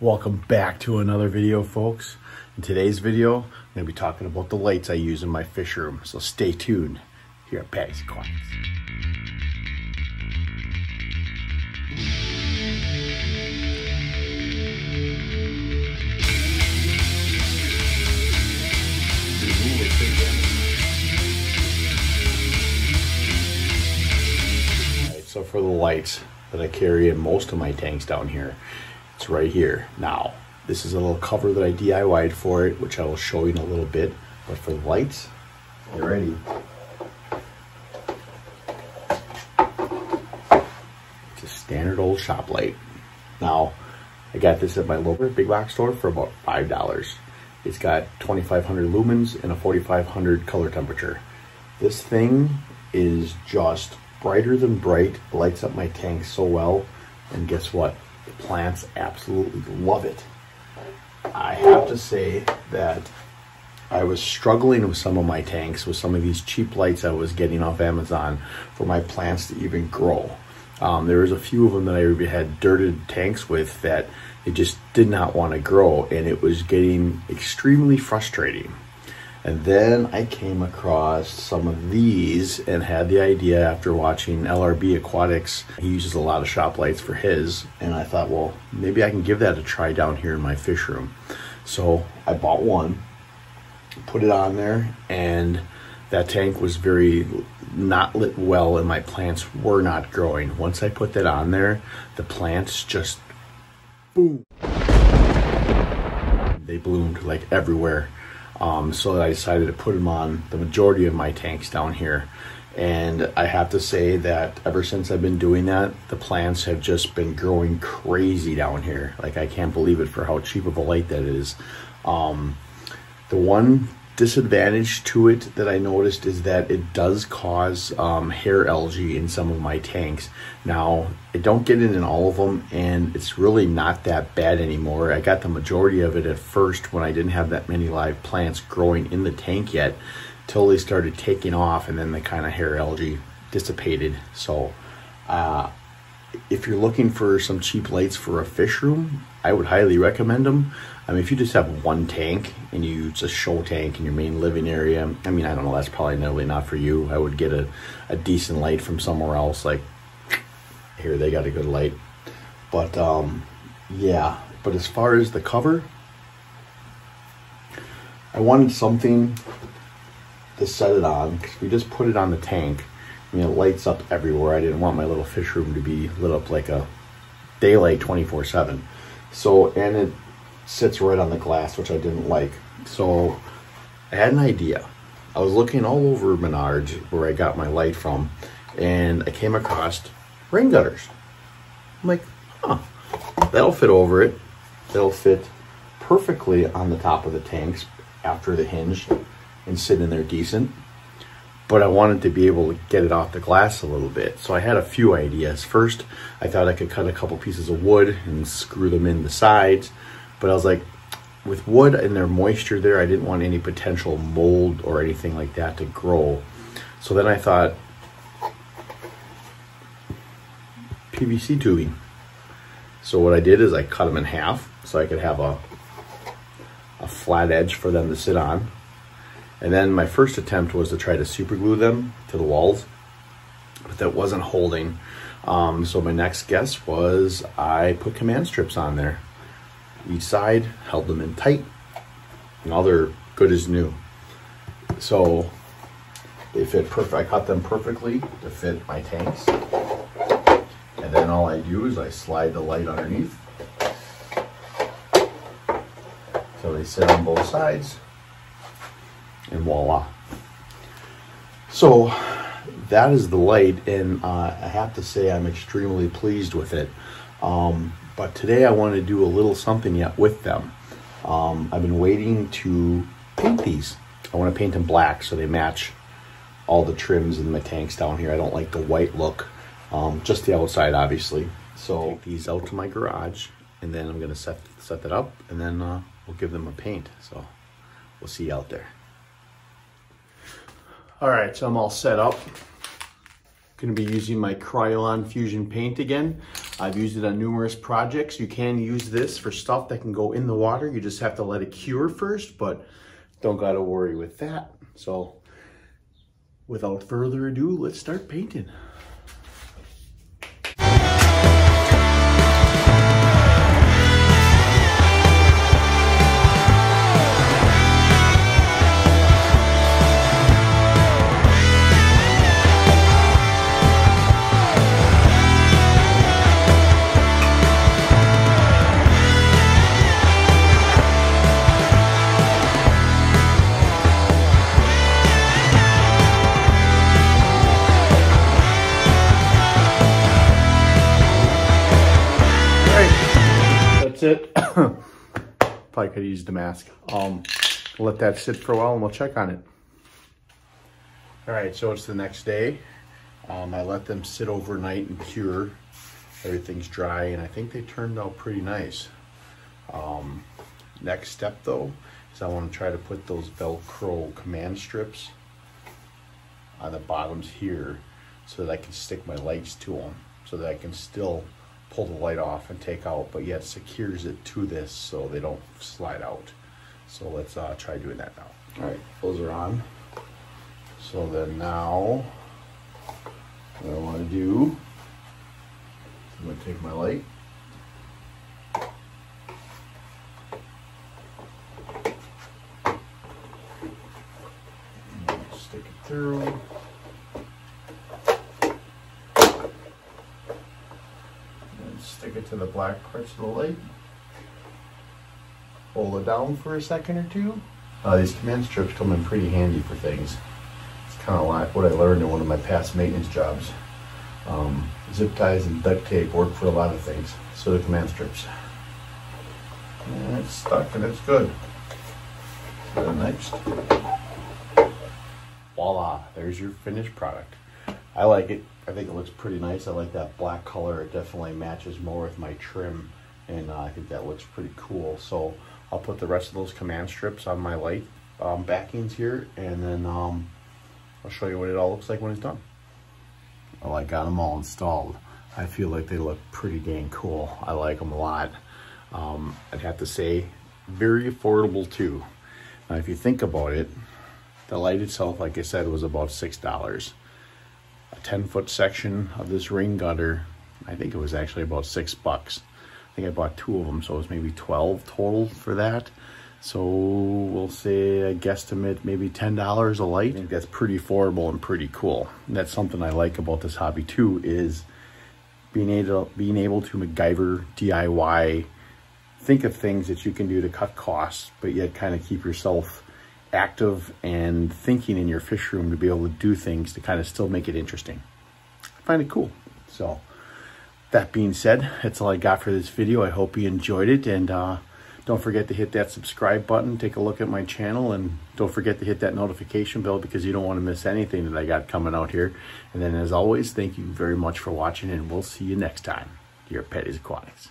Welcome back to another video, folks. In today's video, I'm going to be talking about the lights I use in my fish room, so stay tuned here at Patty's Aquatics. Alright, so for the lights that I carry in most of my tanks down here, it's right here. Now, this is a little cover that I DIY'd for it, which I will show you in a little bit. But for the lights, get ready. It's a standard old shop light. Now, I got this at my local big box store for about $5. It's got 2,500 lumens and a 4,500 color temperature. This thing is just brighter than bright, lights up my tank so well, and guess what? The plants absolutely love it. I have to say that I was struggling with some of my tanks with some of these cheap lights I was getting off Amazon for my plants to even grow. There was a few of them that I had dirted tanks with that they just did not want to grow, and it was getting extremely frustrating. And then I came across some of these and had the idea after watching LRB Aquatics. He uses a lot of shop lights for his, and I thought, well, maybe I can give that a try down here in my fish room. So I bought one, put it on there, and that tank was very not lit well and my plants were not growing. Once I put that on there, the plants just, boom, they bloomed like everywhere. So I decided to put them on the majority of my tanks down here. And I have to say that ever since I've been doing that, the plants have just been growing crazy down here. Like, I can't believe it for how cheap of a light that is. The one disadvantage to it that I noticed is that it does cause hair algae in some of my tanks. Now, I don't get it in all of them, and it's really not that bad anymore. I got the majority of it at first when I didn't have that many live plants growing in the tank yet, till they started taking off, and then the kind of hair algae dissipated. So if you're looking for some cheap lights for a fish room, I would highly recommend them. I mean, if you just have one tank and you use a show tank in your main living area, I mean, I don't know, that's probably really not for you. I would get a decent light from somewhere else. Like, here, they got a good light. But, yeah. But as far as the cover, I wanted something to set it on, because we just put it on the tank. I mean, it lights up everywhere. I didn't want my little fish room to be lit up like a daylight 24/7. So, and it sits right on the glass, which I didn't like. So I had an idea. I was looking all over Menards, where I got my light from, and I came across rain gutters. I'm like, huh, that'll fit over it. That'll fit perfectly on the top of the tanks after the hinge and sit in there decent. But I wanted to be able to get it off the glass a little bit. So I had a few ideas. First, I thought I could cut a couple pieces of wood and screw them in the sides. But I was like, with wood and their moisture there, I didn't want any potential mold or anything like that to grow. So then I thought, PVC tubing. So what I did is I cut them in half so I could have a flat edge for them to sit on. And then my first attempt was to try to super glue them to the walls, but that wasn't holding. So my next guess was I put command strips on there. Each side, held them in tight. Now they're good as new. So they fit perfect. I cut them perfectly to fit my tanks. And then all I do is I slide the light underneath. So they sit on both sides. And voila. So that is the light, and I have to say I'm extremely pleased with it. But today I want to do a little something yet with them. I've been waiting to paint these. I want to paint them black so they match all the trims in my tanks down here. I don't like the white look, just the outside obviously. So take these out to my garage, and then I'm going to set that up, and then we'll give them a paint. So we'll see you out there. All right, so I'm all set up. Going to be using my Krylon Fusion paint again. I've used it on numerous projects. You can use this for stuff that can go in the water. You just have to let it cure first, but don't got to worry with that. So without further ado, let's start painting. That's it. Probably could have used the mask. We'll let that sit for a while and we'll check on it. All right, so it's the next day. I let them sit overnight and cure. Everything's dry and I think they turned out pretty nice. Next step though, is I want to try to put those Velcro command strips on the bottoms here so that I can stick my lights to them so that I can still pull the light off and take out, but yet secures it to this so they don't slide out. So let's try doing that now. All right, those are on. So then now, what I want to do, I'm going to take my light. Stick it through. Stick it to the black parts of the light. Hold it down for a second or two. These command strips come in pretty handy for things. It's kind of like what I learned in one of my past maintenance jobs. Zip ties and duct tape work for a lot of things. So the command strips. And it's stuck and it's good. So next. Voila, there's your finished product. I like it. I think it looks pretty nice. I like that black color. It definitely matches more with my trim, and I think that looks pretty cool. So I'll put the rest of those command strips on my light backings here, and then I'll show you what it all looks like when it's done. Well, I got them all installed. I feel like they look pretty dang cool. I like them a lot. I'd have to say, very affordable too. Now, if you think about it, the light itself, like I said, was about $6. A 10-foot section of this ring gutter, I think it was actually about $6. I think I bought 2 of them, so it was maybe 12 total for that. So we'll say a guesstimate maybe $10 a light. I think that's pretty affordable and pretty cool. And that's something I like about this hobby too, is being able to MacGyver DIY, think of things that you can do to cut costs, but yet kind of keep yourself active and thinking in your fish room to be able to do things to kind of still make it interesting. I find it cool. So that being said, that's all I got for this video. I hope you enjoyed it, and don't forget to hit that subscribe button, take a look at my channel, and don't forget to hit that notification bell because you don't want to miss anything that I got coming out here. And then as always, thank you very much for watching, and we'll see you next time here at Petty's Aquatics.